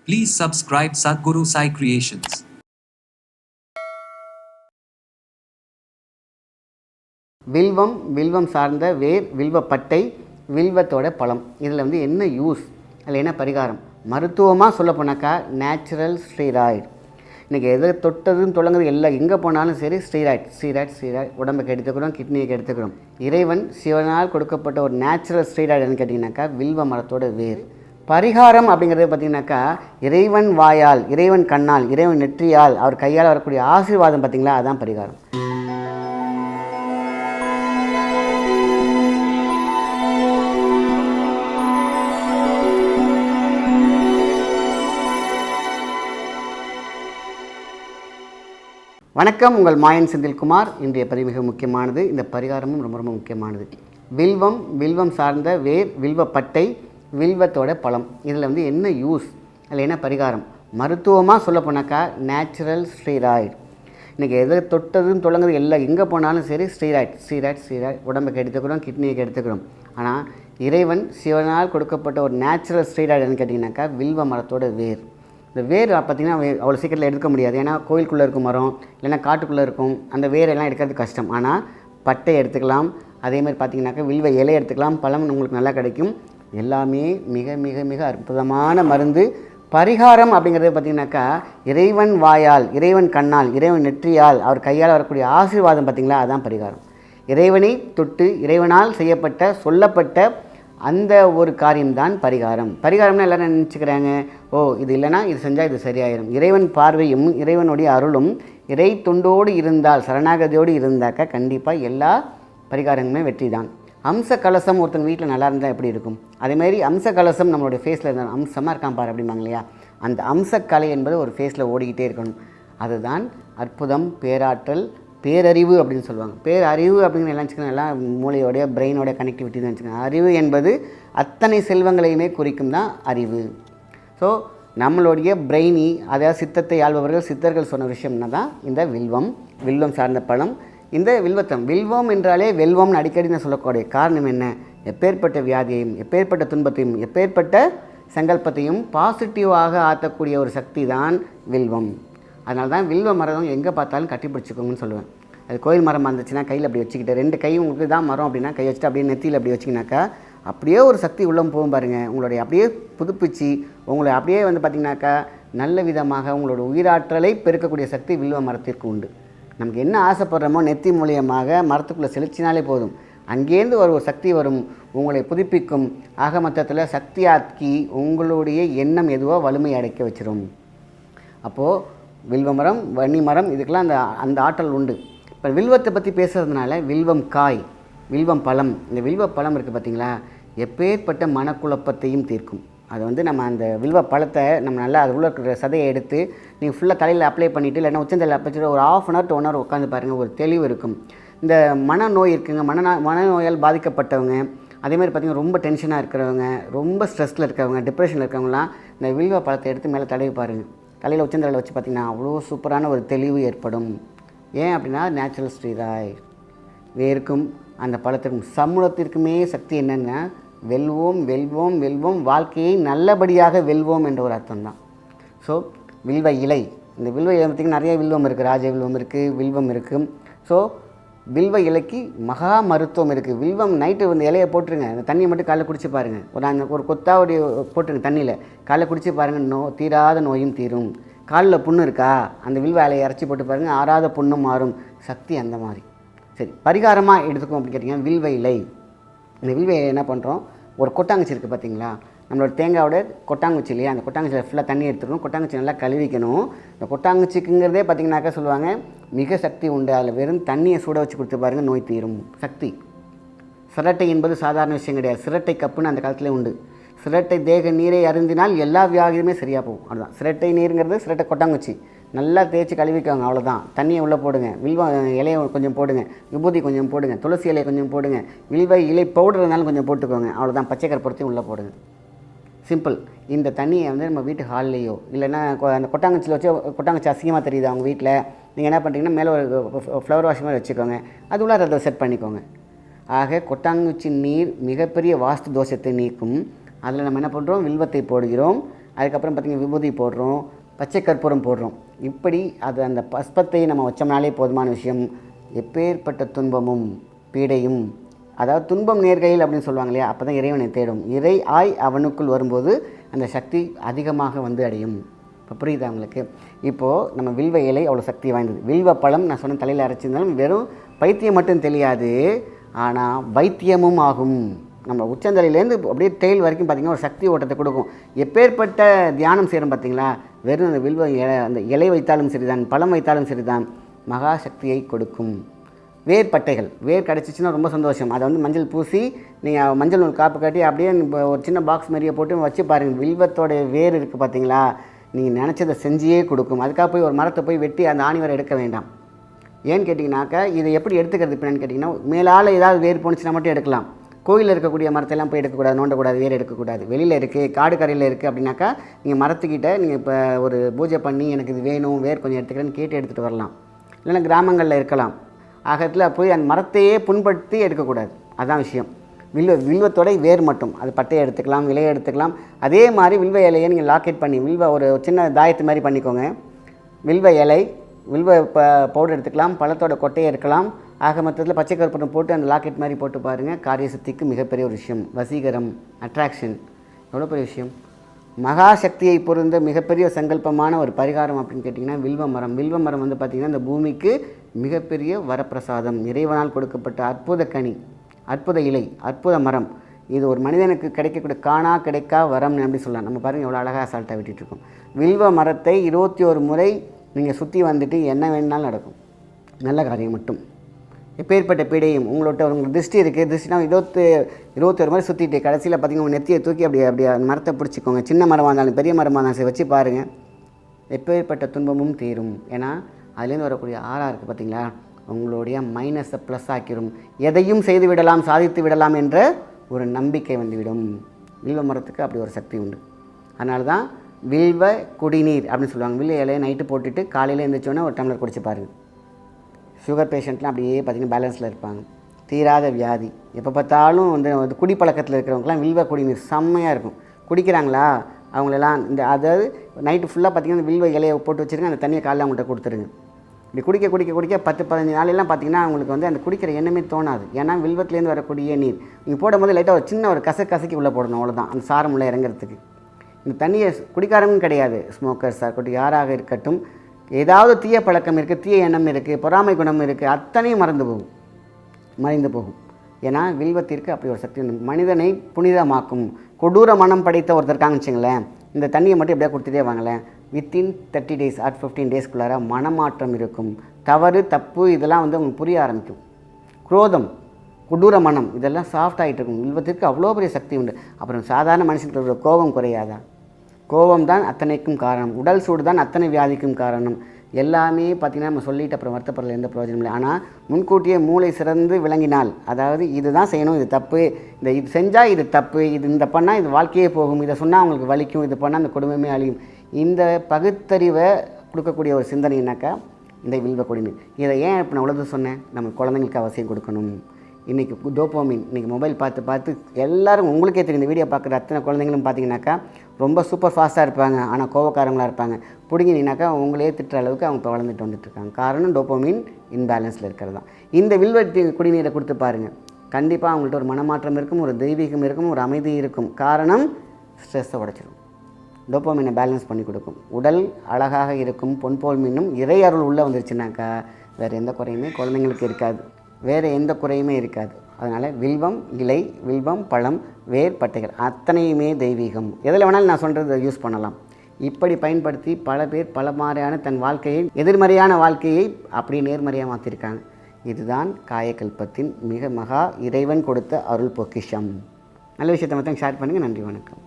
Please subscribe Sadhguru Sai Creations. வில்வம் சார்ந்த வேர், வில்வப்பட்டை, வில்வத்தோட பழம். இதில் என்ன யூஸ், அதில் என்ன பரிகாரம்? மருத்துவமாக சொல்ல போனாக்கா நேச்சுரல் ஸ்டீராய்டு. இன்றைக்கி எதை தொட்டதுன்னு தொடங்குறது எல்லாம் எங்கே போனாலும் சரி ஸ்டீராய்டு உடம்புக்கு எடுத்துக்கிறோம், கிட்னிக்கு எடுத்துக்கிறோம். இறைவன் சிவனால் கொடுக்கப்பட்ட ஒரு நேச்சுரல் ஸ்டீராய்டுன்னு கேட்டிங்கனாக்கா வில்வ மரத்தோட வேர். பரிகாரம் அப்படிங்கிறது பார்த்திங்கனாக்கா இறைவன் வாயால், இறைவன் கண்ணால், இறைவன் நெற்றியால், அவர் கையால் வரக்கூடிய ஆசீர்வாதம் பார்த்திங்களா, அதுதான் பரிகாரம். வணக்கம், உங்கள் மாயன் செந்தில்குமார். இன்றைய பதிவு மிக முக்கியமானது. இந்த பரிகாரமும் ரொம்ப ரொம்ப முக்கியமானது. வில்வம் சார்ந்த வேர், வில்வப்பட்டை, வில்வத்தோட பழம். இதில் என்ன யூஸ், அதில் என்ன பரிகாரம்? மருத்துவமாக சொல்ல போனாக்கா நேச்சுரல் ஸ்டீராய்டு. இன்றைக்கி எதை தொட்டதுன்னு தொடங்குறது எல்லாம் எங்கே போனாலும் சரி ஸ்டீராய்டு உடம்புக்கு எடுத்துக்கிறோம், கிட்னிக்கு எடுத்துக்கிறோம். ஆனால் இறைவன் சிவனால் கொடுக்கப்பட்ட ஒரு நேச்சுரல் ஸ்டீராய்டுன்னு கேட்டிங்கனாக்கா வில்வ மரத்தோட வேர். இந்த வேர் பார்த்திங்கன்னா அவ்வளோ சீக்கிரத்தில் எடுக்க முடியாது. ஏன்னா கோயிலுக்குள்ளே இருக்கும் மரம், இல்லைன்னா காட்டுக்குள்ளே இருக்கும். அந்த வேரெல்லாம் எடுக்கிறது கஷ்டம். ஆனால் பட்டை எடுத்துக்கலாம், அதேமாதிரி பார்த்திங்கனாக்கா வில்வ இலை எடுத்துக்கலாம், பழம் உங்களுக்கு நல்லா கிடைக்கும். எல்லாமே மிக மிக மிக அற்புதமான மருந்து. பரிகாரம் அப்படிங்கிறது பார்த்திங்கனாக்கா இறைவன் வாயால், இறைவன் கண்ணால், இறைவன் நெற்றியால், அவர் கையால் வரக்கூடிய ஆசீர்வாதம் பார்த்திங்களா, அதுதான் பரிகாரம். இறைவனை தொட்டு இறைவனால் செய்யப்பட்ட, சொல்லப்பட்ட அந்த ஒரு காரியம்தான் பரிகாரம். பரிகாரம்னா எல்லோரும் நினச்சிக்கிறாங்க, இது இல்லைனா இது செஞ்சால் இது சரியாயிடும். இறைவன் பார்வையும் இறைவனுடைய அருளும் இறை தொண்டோடு இருந்தால், சரணாகதியோடு இருந்தாக்கா கண்டிப்பாக எல்லா பரிகாரங்களுமே வெற்றி தான். அம்ச கலசம் ஒருத்தங்க வீட்டில் நல்லா இருந்தால் எப்படி இருக்கும், அதேமாதிரி அம்ச கலசம் நம்மளுடைய ஃபேஸில் இருந்தால் அம்சமாக இருக்கான் பார் அப்படிம்பாங்க இல்லையா, அந்த அம்சக்கலை என்பது ஒரு ஃபேஸில் ஓடிக்கிட்டே இருக்கணும். அதுதான் அற்புதம், பேராற்றல், பேரறிவு அப்படின்னு சொல்லுவாங்க. பேரறிவு அப்படின்னு எல்லாம் வச்சுக்கோங்க, எல்லாம் மூளையோடைய பிரெயினோட கனெக்டிவிட்டி தான் வச்சுக்கோங்க. அறிவு என்பது அத்தனை செல்வங்களையுமே குறிக்கும் தான் அறிவு. ஸோ நம்மளுடைய பிரெயினி, அதாவது சித்தத்தை ஆள்பவர்கள் சித்தர்கள் சொன்ன விஷயம்னா தான் இந்த வில்வம் சார்ந்த பழம். இந்த வில்வம் என்றாலே வெல்வம்னு அடிக்கடி நான் சொல்லக்கூடிய காரணம் என்ன? எப்பேற்பட்ட வியாதியையும், எப்பேற்பட்ட துன்பத்தையும், எப்பேற்பட்ட சங்கல்பத்தையும் பாசிட்டிவாக ஆற்றக்கூடிய ஒரு சக்தி தான் வில்வம். அதனால தான் வில்வ மரம் எங்கே பார்த்தாலும் கட்டி பிடிச்சிக்கோங்கன்னு சொல்லுவேன். அது கோயில் மரமாக இருந்துச்சுன்னா கையில் அப்படி வச்சுக்கிட்டு, ரெண்டு கையும் உங்களுக்கு தான் மரம் அப்படின்னா கை வச்சுட்டு அப்படியே நெத்தியில் அப்படி வச்சிங்கனாக்கா அப்படியே ஒரு சக்தி உள்ளே போகும் பாருங்கள். உங்களுடைய அப்படியே புதுப்பிச்சு உங்களை அப்படியே பார்த்திங்கனாக்கா நல்ல விதமாக உங்களோட உயிராற்றலை பெருக்கக்கூடிய சக்தி வில்வ மரத்திற்கு உண்டு. நமக்கு என்ன ஆசைப்படுறோமோ நெத்தி மூலியமாக மரத்துக்குள்ளே செலுத்தினாலே போதும், அங்கேருந்து ஒரு சக்தி வரும், உங்களை புதுப்பிக்கும். ஆக மொத்தத்தில் சக்தியாக்கி உங்களுடைய எண்ணம் எதுவோ வலிமை அடைக்க வச்சிடும். அப்போது வில்வ மரம், வன்னி மரம், இதுக்கெல்லாம் அந்த ஆற்றல் உண்டு. இப்போ வில்வத்தை பற்றி பேசுகிறதுனால வில்வம் காய், வில்வம் பழம், இந்த வில்வ பழம் இருக்குது பார்த்திங்களா, எப்பேற்பட்ட மனக்குழப்பத்தையும் தீர்க்கும். அது நம்ம அந்த வில்வ பழத்தை நம்ம நல்லா அது உள்ள இருக்கிற சதையை எடுத்து நீங்கள் ஃபுல்லாக தலையில் அப்ளை பண்ணிவிட்டு, இல்லைன்னா உச்சந்தலையில் அப்ளை ஒரு 1/2 to 1 hour உட்காந்து பாருங்கள், ஒரு தெளிவு இருக்கும். இந்த மனநோய் இருக்குங்க, மனநோயால் பாதிக்கப்பட்டவங்க, அதேமாதிரி பார்த்திங்கன்னா ரொம்ப டென்ஷனாக இருக்கிறவங்க, ரொம்ப ஸ்ட்ரெஸ்ஸில் இருக்கிறவங்க, டிப்ரெஷனில் இருக்கிறவங்களாம் இந்த வில்வ பழத்தை எடுத்து மேலே தடவி பாருங்கள். தலையில் உச்சந்தலையில் வச்சு பார்த்திங்கன்னா அவ்வளோ சூப்பரான ஒரு தெளிவு ஏற்படும். ஏன் அப்படின்னா நேச்சுரல் ஸ்டீராய்டு. வேருக்கும் அந்த பழத்திற்கும் சமூலத்திற்குமே சக்தி என்னென்னா வெல்வோம், வாழ்க்கையை நல்லபடியாக வெல்வோம் என்ற ஒரு அர்த்தம் தான். ஸோ வில்வ இலை, இந்த வில்வ இலை பார்த்திங்கன்னா நிறைய வில்வம் இருக்குது, ராஜ வில்வம் இருக்குது, வில்வம் இருக்குது. ஸோ வில்வ இலைக்கு மகா மருத்துவம் இருக்குது. வில்வம் நைட்டு இலையை போட்டுருங்க, அந்த தண்ணியை மட்டும் காலைல குடிச்சு பாருங்கள். ஒரு கொத்தாவுடைய போட்டுருங்க தண்ணியில், காலைல குடிச்சு பாருங்கள், தீராத நோயும் தீரும். காலில் புண்ணு இருக்கா, அந்த வில்வ இலையை இறச்சி போட்டு பாருங்கள், ஆறாத புண்ணும் மாறும். சக்தி அந்த மாதிரி. சரி, பரிகாரமாக எடுத்துக்கோம் அப்படின்னு கேட்டிங்கன்னா வில்வ இலை. இந்த வில்வ இலை என்ன பண்ணுறோம், ஒரு கொட்டாங்குச்சி இருக்குது பார்த்திங்களா, நம்மளோட தேங்காயோட கொட்டாங்குச்சி இல்லையா, அந்த கொட்டாங்குச்சியில் ஃபுல்லாக தண்ணி எடுத்துக்கணும், கொட்டாங்குச்சி நல்லா கழுவிக்கணும். இந்த கொட்டாங்குச்சிக்குங்கிறதே பார்த்திங்கனாக்கா சொல்லுவாங்க மிக சக்தி உண்டு. அதில் வெறும் தண்ணியை சூட வச்சு கொடுத்து பாருங்கள், நோய் தீரும். சக்தி. சிரட்டை என்பது சாதாரண விஷயம் கிடையாது. சிரட்டை கப்புன்னு அந்த காலத்துலேயே உண்டு. சிரட்டை தேக நீரை அருந்தினால் எல்லா வியாதியுமே சரியாக போகும். அதுதான் சிரட்டை நீருங்கிறது. சிரட்டை கொட்டாங்குச்சி நல்லா தேய்ச்சி கழுவிக்கோங்க, அவ்வளோதான். தண்ணியை உள்ளே போடுங்க, வில்வ இலையை கொஞ்சம் போடுங்க, விபூதி கொஞ்சம் போடுங்க, துளசி இலையை கொஞ்சம் போடுங்க, வில்வ இலை பவுடர் இருந்தாலும் கொஞ்சம் போட்டுக்கோங்க, அவ்வளோதான். பச்சை கற்பூரத்தையும் உள்ளே போடுங்க. சிம்பிள். இந்த தண்ணியை நம்ம வீட்டு ஹால்லேயோ இல்லைன்னா அந்த கொட்டாங்குச்சியில் வச்சு, கொட்டாங்குச்சி அசிங்கமாக தெரியுது அவங்க வீட்டில், நீங்கள் என்ன பண்ணுறீங்கன்னா மேலே ஒரு ஃப்ளவர் வாஷ் மாதிரி வச்சுக்கோங்க, அது உள்ள அதை செட் பண்ணிக்கோங்க. ஆக கொட்டாங்குச்சி நீர் மிகப்பெரிய வாஸ்து தோஷத்தை நீக்கும். அதில் நம்ம என்ன பண்ணுறோம், வில்வத்தை போடுகிறோம். அதுக்கப்புறம் பார்த்திங்கன்னா விபூதி போடுறோம், பச்சை கற்பூரம் போடுறோம். இப்படி அது அந்த பஸ்பத்தை நம்ம வச்சோம்னாலே போதுமான விஷயம். எப்பேற்பட்ட துன்பமும் பீடையும், அதாவது துன்பம் நேர்கையில் அப்படின்னு சொல்லுவாங்க இல்லையா, அப்போ தான் இறைவனை தேடும். இறை ஆய் அவனுக்குள் வரும்போது அந்த சக்தி அதிகமாக வந்து அடையும். இப்போ புரியுதா உங்களுக்கு? இப்போது நம்ம வில்வ இலை அவ்வளோ சக்தி வாய்ந்தது. வில்வ பழம் நான் சொன்ன தலையில் அரைச்சிருந்தாலும் வெறும் பைத்தியம் மட்டும் தெரியாது, ஆனால் வைத்தியமும் ஆகும். நம்ம உச்சந்தலையிலேருந்து அப்படியே டெயில் வரைக்கும் பார்த்திங்கன்னா ஒரு சக்தி ஓட்டத்தை கொடுக்கும். எப்பேற்பட்ட தியானம் செய்கிறோம் பார்த்திங்களா, வெறும் அந்த வில்வ அந்த இலை வைத்தாலும் சரிதான், பழம் வைத்தாலும் சரிதான், மகா சக்தியை கொடுக்கும். வேர் பட்டைகள், வேர் கிடச்சிச்சின்னா ரொம்ப சந்தோஷம். அதை வந்து மஞ்சள் பூசி நீங்கள் மஞ்சள் நூல் காப்பு கட்டி அப்படியே ஒரு சின்ன பாக்ஸ் மாதிரியே போட்டு வச்சு பாருங்கள். வில்வத்தோடைய வேர் இருக்குது பார்த்தீங்களா, நீங்கள் நினச்சதை செஞ்சியே கொடுக்கும். அதுக்காக போய் ஒரு மரத்தை போய் வெட்டி அந்த ஆணி வரை எடுக்க வேண்டாம். ஏன்னு கேட்டிங்கனாக்கா, இதை எப்படி எடுத்துக்கிறது இப்போ கேட்டிங்கன்னா, மேலால் ஏதாவது வேர் போணுச்சுன்னா மட்டும் எடுக்கலாம். கோயிலில் இருக்கக்கூடிய மரத்தெல்லாம் போய் எடுக்கக்கூடாது, நோண்டக்கூடாது, வேர் எடுக்கக்கூடாது. வெளியில் இருக்குது, காடு கரையில் இருக்குது அப்படின்னாக்கா நீங்கள் மரத்துக்கிட்ட நீங்கள் இப்போ ஒரு பூஜை பண்ணி எனக்கு இது வேணும், வேர் கொஞ்சம் எடுத்துக்கிறேன்னு கேட்டு எடுத்துகிட்டு வரலாம். இல்லைன்னா கிராமங்களில் இருக்கலாம். ஆகத்தில் போய் அந்த மரத்தையே புண்படுத்தி எடுக்கக்கூடாது. அதுதான் விஷயம். வில்வத்தோட வேர் மட்டும், அது பட்டையை எடுத்துக்கலாம், இலையை எடுத்துக்கலாம். அதே மாதிரி வில்வ இலையை நீங்கள் லாக்கெட் பண்ணி ஒரு சின்ன தாயத்து மாதிரி பண்ணிக்கோங்க. வில்வ இலை, வில்வ பவுடர் எடுத்துக்கலாம், பழத்தோட கொட்டையை இருக்கலாம். ஆக மொத்தத்தில் பச்சை கற்பூரம் போட்டு அந்த லாக்கெட் மாதிரி போட்டு பாருங்கள். காரிய சக்திக்கு மிகப்பெரிய ஒரு விஷயம். வசீகரம், அட்ராக்ஷன், எவ்வளோ பெரிய விஷயம். மகா சக்தியை பொருந்த மிகப்பெரிய சங்கல்பமான ஒரு பரிகாரம் அப்படின்னு கேட்டிங்கன்னா வில்வ மரம். வில்வ மரம் வந்து பார்த்திங்கன்னா இந்த பூமிக்கு மிகப்பெரிய வரப்பிரசாதம், இறைவனால் கொடுக்கப்பட்ட அற்புத கனி, அற்புத இலை, அற்புத மரம். இது ஒரு மனிதனுக்கு கிடைக்கக்கூடிய கிடைக்கா வரம்னு எப்படி சொல்லலாம். நம்ம பாருங்கள் எவ்வளோ அழகாக அசால்ட்டாக விட்டுட்டுருக்கோம். வில்வ மரத்தை 21 முறை நீங்கள் சுற்றி வந்துட்டு என்ன வேணுனாலும் நடக்கும். நல்ல காரியம் மட்டும். எப்பேற்பட்ட பீடையும் உங்களுக்கு திருஷ்டி இருக்குது, திருஷ்டினா 21 முறை சுற்றிட்டு கடைசியில் பார்த்திங்கன்னா உங்கள் நெத்தியை தூக்கி அப்படியே அந்த மரத்தை பிடிச்சிக்கோங்க. சின்ன மரமாக இருந்தாலும் பெரிய மரமாக இருந்தாலும் சரி வச்சு பாருங்கள். எப்பேற்பட்ட துன்பமும் தீரும். ஏன்னா அதுலேருந்து வரக்கூடிய ஆறா இருக்குது பார்த்திங்களா, உங்களுடைய மைனஸை ப்ளஸ் ஆக்கிடும். எதையும் செய்து விடலாம், சாதித்து விடலாம் என்ற ஒரு நம்பிக்கை வந்துவிடும். வில்வ மரத்துக்கு அப்படி ஒரு சக்தி உண்டு. அதனால தான் வில்வ குடிநீர் அப்படின்னு சொல்லுவாங்க. வில்வ இலையை நைட்டு போட்டுட்டு காலையில் எழுந்திரிச்சோன்னே ஒரு டம்ளர் குடிச்சு பாருங்கள். சுகர் பேஷண்ட்லாம் அப்படியே பார்த்திங்கன்னா பேலன்ஸில் இருப்பாங்க. தீராத வியாதி, எப்போ பார்த்தாலும் வந்து குடிப்பழக்கத்தில் இருக்கிறவங்கலாம் வில்வ குடிநீர் செம்மையாக இருக்கும். குடிக்கிறாங்களா அவங்களெல்லாம் அதாவது நைட்டு ஃபுல்லாக பார்த்திங்கன்னா வில்வ இலையை போட்டு வச்சுருங்க, அந்த தண்ணியை காலையில் அவங்கள்ட்ட கொடுத்துருங்க. இப்படி குடிக்க 10-15 நாளெல்லாம் பார்த்திங்கன்னா அவங்களுக்கு வந்து அந்த குடிக்கிற எண்ணமே தோணாது. ஏன்னா வில்வத்துலேருந்து வரக்கூடிய நீர் நீங்கள் போடும்போது லைட்டாக ஒரு சின்ன ஒரு கசக்கி உள்ளே போடணும், அவ்வளோதான். அந்த சாரம் உள்ளே இறங்குறதுக்கு. இந்த தண்ணியை குடிக்காரங்களும் கிடையாது, ஸ்மோக்கர்ஸாக இருக்கட்டும், யாராக இருக்கட்டும், ஏதாவது தீய பழக்கம் இருக்குது, தீய எண்ணம் இருக்குது, பொறாமை குணம் இருக்குது, அத்தனையும் மறைந்து போகும். ஏன்னா வில்வத்திற்கு அப்படி ஒரு சக்தி உண்டு. மனிதனை புனிதமாக்கும். கொடூர மனம் படைத்த ஒருத்தர் இருக்காங்கன்னு வச்சுங்களேன், இந்த தண்ணியை மட்டும் எப்படியா கொடுத்துட்டே வாங்களேன், வித்தின் 30 days ஆர் 15 daysக்குள்ளார மனமாற்றம் இருக்கும். தவறு தப்பு இதெல்லாம் வந்து உங்களுக்கு புரிய ஆரம்பிக்கும். குரோதம், கொடூர மனம் இதெல்லாம் சாஃப்ட் ஆகிட்டு இருக்கும். வில்வத்திற்கு அவ்வளோ பெரிய சக்தி உண்டு. அப்புறம் சாதாரண மனுஷனுக்கு கோபம் குறையாதா? கோபம் தான் அத்தனைக்கும் காரணம். உடல் சூடு தான் அத்தனை வியாதிக்கும் காரணம். எல்லாமே பார்த்திங்கன்னா நம்ம சொல்லிட்டு அப்புறம் வருத்தப்படல, எந்த பிரயோஜனம் இல்லை. ஆனால் முன்கூட்டியே மூளை சிறந்து விளங்கினால், அதாவது இதுதான் செய்யணும், இது தப்பு, இது செஞ்சால் இது தப்பு, இந்த பண்ணால் இது வாழ்க்கையே போகும், இதை சொன்னால் அவங்களுக்கு வலிக்கும், இது பண்ணால் அந்த குடும்பமே அழியும், இந்த பகுத்தறிவை கொடுக்கக்கூடிய ஒரு சிந்தனைனாக்கா இந்த வில்வ குடிநீர். இதை ஏன் இப்போ நான் உலகம் சொன்னேன், நம்ம குழந்தைங்களுக்கு அவசியம் கொடுக்கணும். இன்றைக்கி டோப்போமின், இன்றைக்கி மொபைல் பார்த்து எல்லோரும் உங்களுக்கே தெரியும், இந்த வீடியோ பார்க்குற அத்தனை குழந்தைங்களும் பார்த்தீங்கன்னாக்கா ரொம்ப சூப்பர் ஃபாஸ்ட்டாக இருப்பாங்க, ஆனால் கோவக்காரங்களாக இருப்பாங்க. பிடிங்கினாக்கா உங்களே திட்டுற அளவுக்கு அவங்க இப்போ வளர்ந்துட்டு வந்துட்டுருக்காங்க. காரணம் டோப்போமின் இன்பேலன்ஸில் இருக்கிறது தான். இந்த வில்வ குடிநீரை கொடுத்து பாருங்கள், கண்டிப்பாக அவங்கள்ட்ட ஒரு மனமாற்றம் இருக்கும், ஒரு தெய்வீகம் இருக்கும், ஒரு அமைதி இருக்கும். காரணம் ஸ்ட்ரெஸ்ஸை உடைச்சிடும். டோப்போமினை பேலன்ஸ் பண்ணி கொடுக்கும். உடல் அழகாக இருக்கும். பொன்போல் மீனும் இறை அருள் உள்ளே வந்துருச்சுனாக்கா வேறு எந்த குறையுமே குழந்தைங்களுக்கு இருக்காது, வேறு எந்த குறையுமே இருக்காது. அதனால் வில்வம் இலை, வில்வம் பழம், வேர் பட்டைகள் அத்தனையுமே தெய்வீகம். எதில் வேணாலும் நான் சொல்கிறத யூஸ் பண்ணலாம். இப்படி பயன்படுத்தி பல பேர் பல மாதிரியான தன் வாழ்க்கையை, எதிர்மறையான வாழ்க்கையை அப்படி நேர்மறையாக மாற்றிருக்காங்க. இதுதான் காயக்கல்பத்தின் மகா இறைவன் கொடுத்த அருள் பொக்கிஷம். நல்ல விஷயத்தை மட்டும் ஷேர் பண்ணுங்கள். நன்றி, வணக்கம்.